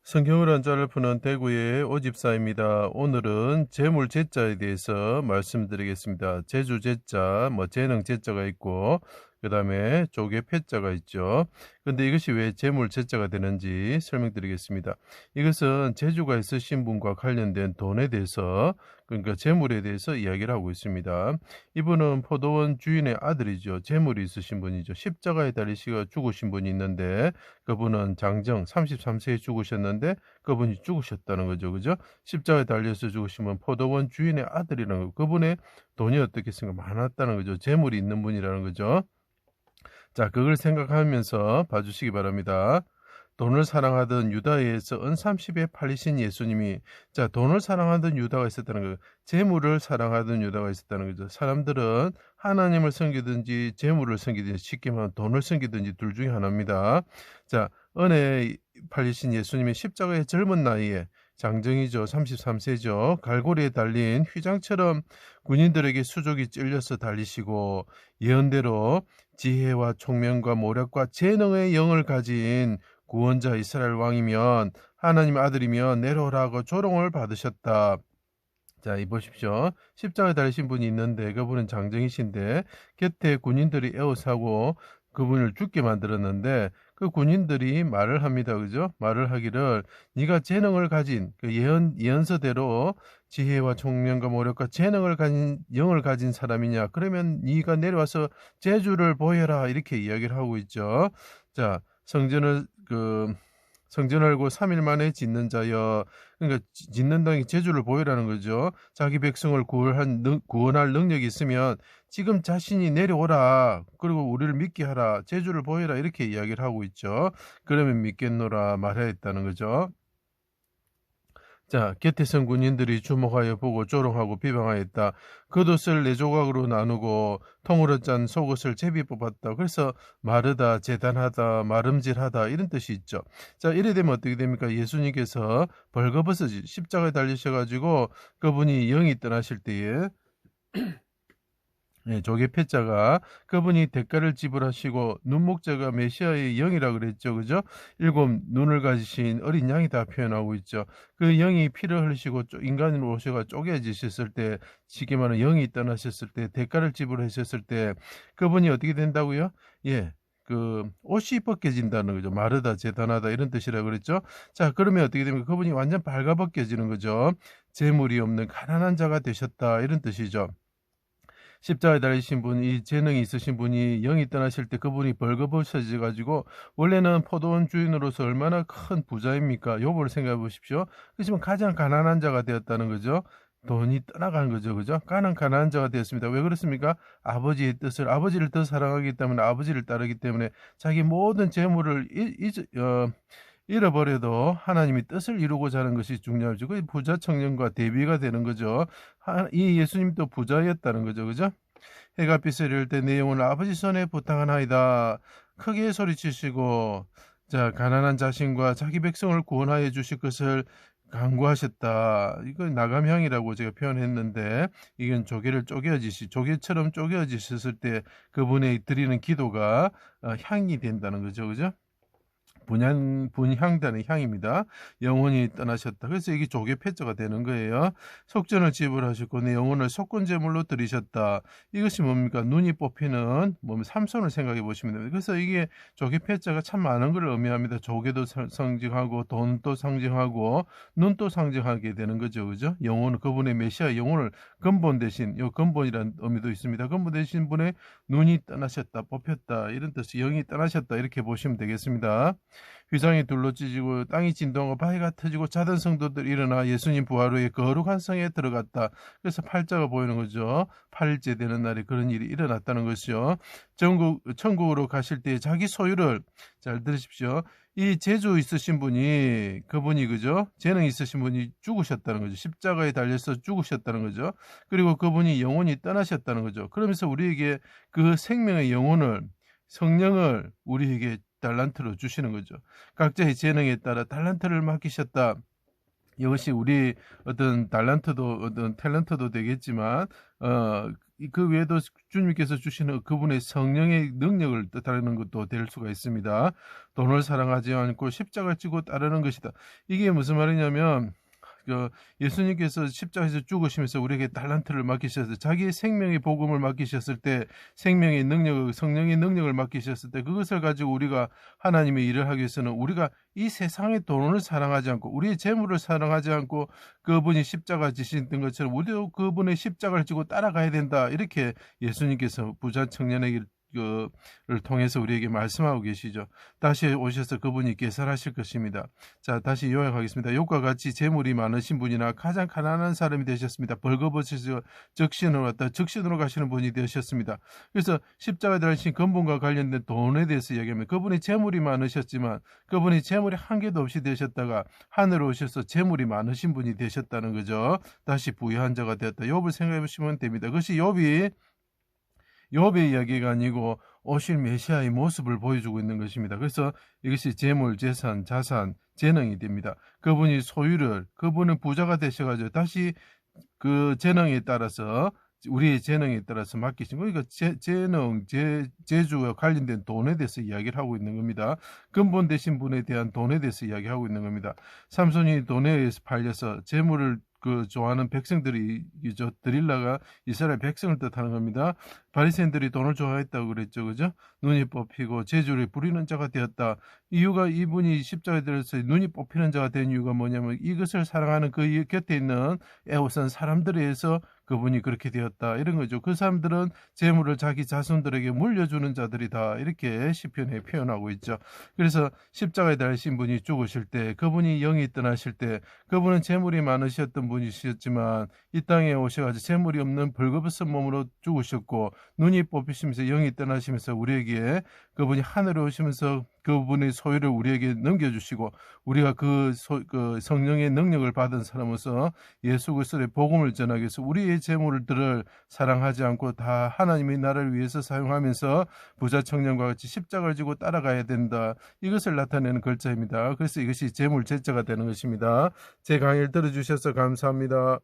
성경을 한자를 푸는 대구의 오집사입니다. 오늘은 재물 제자에 대해서 말씀드리겠습니다. 제주 제자, 재능 제자가 있고 그 다음에 조개 패자가 있죠. 근데 이것이 왜 재물 제자가 되는지 설명드리겠습니다. 이것은 재주가 있으신 분과 관련된 돈에 대해서, 그러니까 재물에 대해서 이야기를 하고 있습니다. 이분은 포도원 주인의 아들이죠. 재물이 있으신 분이죠. 십자가에 달리시가 죽으신 분이 있는데 그분은 장정 33세에 죽으셨는데 그분이 죽으셨다는 거죠. 그죠? 십자가에 달려서 죽으시면 포도원 주인의 아들이라는 거. 그분의 돈이 어떻겠습니까? 많았다는 거죠. 재물이 있는 분이라는 거죠. 자, 그걸 생각하면서 봐주시기 바랍니다. 돈을 사랑하던 유다에서 은30에 팔리신 예수님이, 자, 돈을 사랑하던 유다가 있었다는 거예요. 재물을 사랑하던 유다가 있었다는 거죠. 사람들은 하나님을 섬기든지 재물을 섬기든지, 쉽게 말하면 돈을 섬기든지 둘 중에 하나입니다. 자, 은혜에 팔리신 예수님이 십자가의 젊은 나이에, 장정이죠. 33세죠. 갈고리에 달린 휘장처럼 군인들에게 수족이 찔려서 달리시고, 예언대로 지혜와 총명과 모략과 재능의 영을 가진 구원자 이스라엘 왕이면, 하나님의 아들이면 내려오라고 조롱을 받으셨다. 자, 이 보십시오. 십자가에 달리신 분이 있는데 그분은 장정이신데 곁에 군인들이 에워싸고 그분을 죽게 만들었는데, 그 군인들이 말을 합니다. 그죠? 말을 하기를, 네가 재능을 가진, 그 예언서대로 지혜와 총명과 모력과 재능을 가진, 영을 가진 사람이냐? 그러면 네가 내려와서 제주를 보여라. 이렇게 이야기를 하고 있죠. 자, 성전을 알고 3일 만에 짓는 자여. 그러니까 짓는다는 게 제주를 보이라는 거죠. 자기 백성을 구원할 능력이 있으면 지금 자신이 내려오라. 그리고 우리를 믿게 하라. 제주를 보이라. 이렇게 이야기를 하고 있죠. 그러면 믿겠노라 말하였다는 거죠. 자, 겟티슨 군인들이 주목하여 보고 조롱하고 비방하였다. 겉옷을 4조각으로 나누고 통으로 짠 속옷을 제비 뽑았다. 그래서 마르다, 재단하다, 마름질하다 이런 뜻이 있죠. 자, 이래 되면 어떻게 됩니까? 예수님께서 벌거벗어지 십자가에 달리셔가지고 그분이 영이 떠나실 때에 조개 패자가 그분이 대가를 지불하시고 눈목자가 메시아의 영이라 그랬죠. 그죠? 7 눈을 가지신 어린 양이 다 표현하고 있죠. 그 영이 피를 흘리시고 인간으로 오셔가 쪼개지셨을 때, 쉽게 말하면 영이 떠나셨을 때, 대가를 지불하셨을 때 그분이 어떻게 된다고요? 예. 그 옷이 벗겨진다는 거죠. 마르다, 재단하다 이런 뜻이라 그랬죠. 자, 그러면 어떻게 됩니까? 그분이 완전 발가벗겨지는 거죠. 재물이 없는 가난한 자가 되셨다 이런 뜻이죠. 십자가에 달리신 분이, 재능이 있으신 분이 영이 떠나실 때 그분이 벌거벗어져 가지고, 원래는 포도원 주인으로서 얼마나 큰 부자입니까? 요거를 생각해 보십시오. 그렇지만 가장 가난한 자가 되었다는 거죠. 돈이 떠나간 거죠. 그죠? 가난한 자가 되었습니다. 왜 그렇습니까? 아버지를 더 사랑하기 때문에, 아버지를 따르기 때문에 자기 모든 재물을 잃어버려도 하나님이 뜻을 이루고자 하는 것이 중요하죠. 그 부자 청년과 대비가 되는 거죠. 이 예수님도 부자였다는 거죠. 그죠? 해가 빛을 잃을 때 내 영혼을 아버지 손에 부탁하나이다. 크게 소리치시고, 자, 가난한 자신과 자기 백성을 구원하여 주실 것을 간구하셨다. 이건 나감향이라고 제가 표현했는데, 이건 조개처럼 쪼개지셨을 때 그분의 드리는 기도가 향이 된다는 거죠. 그죠? 분향단의 향입니다. 영혼이 떠나셨다. 그래서 이게 조개 패자가 되는 거예요. 속전을 지불하셨고 내 영혼을 속건제물로 드리셨다. 이것이 뭡니까? 눈이 뽑히는 삼손을 생각해 보시면 됩니다. 그래서 이게 조개 패자가 참 많은 걸 의미합니다. 조개도 상징하고 돈도 상징하고 눈도 상징하게 되는 거죠. 그죠? 영혼, 그분의 메시아 영혼을 근본 대신, 요 근본이라는 의미도 있습니다. 근본 대신 분의 눈이 떠나셨다, 뽑혔다, 이런 뜻이, 영이 떠나셨다, 이렇게 보시면 되겠습니다. 휘장이 둘러 찢어지고 땅이 진동하고 바위가 터지고 자던 성도들 일어나 예수님 부활 후에 거룩한 성에 들어갔다. 그래서 팔자가 보이는 거죠. 8일째 되는 날에 그런 일이 일어났다는 것이요. 천국으로 가실 때 자기 소유를, 잘 들으십시오. 이 재주 있으신 분이, 그분이, 그죠? 재능 있으신 분이 죽으셨다는 거죠. 십자가에 달려서 죽으셨다는 거죠. 그리고 그분이 영원히 떠나셨다는 거죠. 그러면서 우리에게 그 생명의 영혼을, 성령을 우리에게 달란트로 주시는 거죠. 각자의 재능에 따라 달란트를 맡기셨다. 이것이 우리 어떤 달란트도, 어떤 탤런트도 되겠지만, 그 외에도 주님께서 주시는 그분의 성령의 능력을 뜻하는 것도 될 수가 있습니다. 돈을 사랑하지 않고 십자가를 지고 따르는 것이다. 이게 무슨 말이냐면 예수님께서 십자가에서 죽으시면서 우리에게 달란트를 맡기셨을 때, 자기의 생명의 복음을 맡기셨을 때, 생명의 능력을, 성령의 능력을 맡기셨을 때, 그것을 가지고 우리가 하나님의 일을 하기 위해서는 우리가 이 세상의 돈을 사랑하지 않고, 우리의 재물을 사랑하지 않고, 그분이 십자가 지신 것처럼 우리도 그분의 십자가를 지고 따라가야 된다. 이렇게 예수님께서 부자 청년에게 를 통해서 우리에게 말씀하고 계시죠. 다시 오셔서 그분이 계산하실 것입니다. 자, 다시 요약하겠습니다. 욕과 같이 재물이 많으신 분이나 가장 가난한 사람이 되셨습니다. 벌거벗으셔서 적신으로 가시는 분이 되셨습니다. 그래서 십자가에 달리신 근본과 관련된 돈에 대해서 이야기하면 그분이 재물이 많으셨지만 그분이 재물이 한 개도 없이 되셨다가 하늘에 오셔서 재물이 많으신 분이 되셨다는 거죠. 다시 부유한 자가 되었다. 욥을 생각해 보시면 됩니다. 그것이 욥의 이야기가 아니고 오실 메시아의 모습을 보여주고 있는 것입니다. 그래서 이것이 재물, 재산, 자산, 재능이 됩니다. 그분은 부자가 되셔가지고 다시 그 재능에 따라서 우리의 재능에 따라서 맡기신 거니까 재능, 재주와 관련된 돈에 대해서 이야기를 하고 있는 겁니다. 근본 되신 분에 대한 돈에 대해서 이야기하고 있는 겁니다. 삼손이 돈에 의해서 팔려서 재물을 좋아하는 백성들이 드릴라가 이스라엘 백성을 뜻하는 겁니다. 바리새인들이 돈을 좋아했다고 그랬죠, 그죠? 눈이 뽑히고 재주를 부리는 자가 되었다. 이유가 이분이 십자가에 들어서 눈이 뽑히는 자가 된 이유가 뭐냐면 이것을 사랑하는 그 곁에 있는 애호선 사람들에 의해서 그분이 그렇게 되었다 이런 거죠. 그 사람들은 재물을 자기 자손들에게 물려주는 자들이다 이렇게 시편에 표현하고 있죠. 그래서 십자가에 달리신 분이 죽으실 때 그분이 영이 떠나실 때 그분은 재물이 많으셨던 분이셨지만 이 땅에 오셔가지고 재물이 없는 벌거벗은 몸으로 죽으셨고 눈이 뽑히시면서 영이 떠나시면서 우리에게 그분이 하늘에 오시면서 그분의 소유를 우리에게 넘겨주시고 우리가 그 성령의 능력을 받은 사람으로서 예수 그리스도의 복음을 전하기 위해서 우리의 재물들을 사랑하지 않고 다 하나님의 나라를 위해서 사용하면서 부자 청년과 같이 십자가를 지고 따라가야 된다. 이것을 나타내는 글자입니다. 그래서 이것이 재물 제자가 되는 것입니다. 제 강의를 들어주셔서 감사합니다.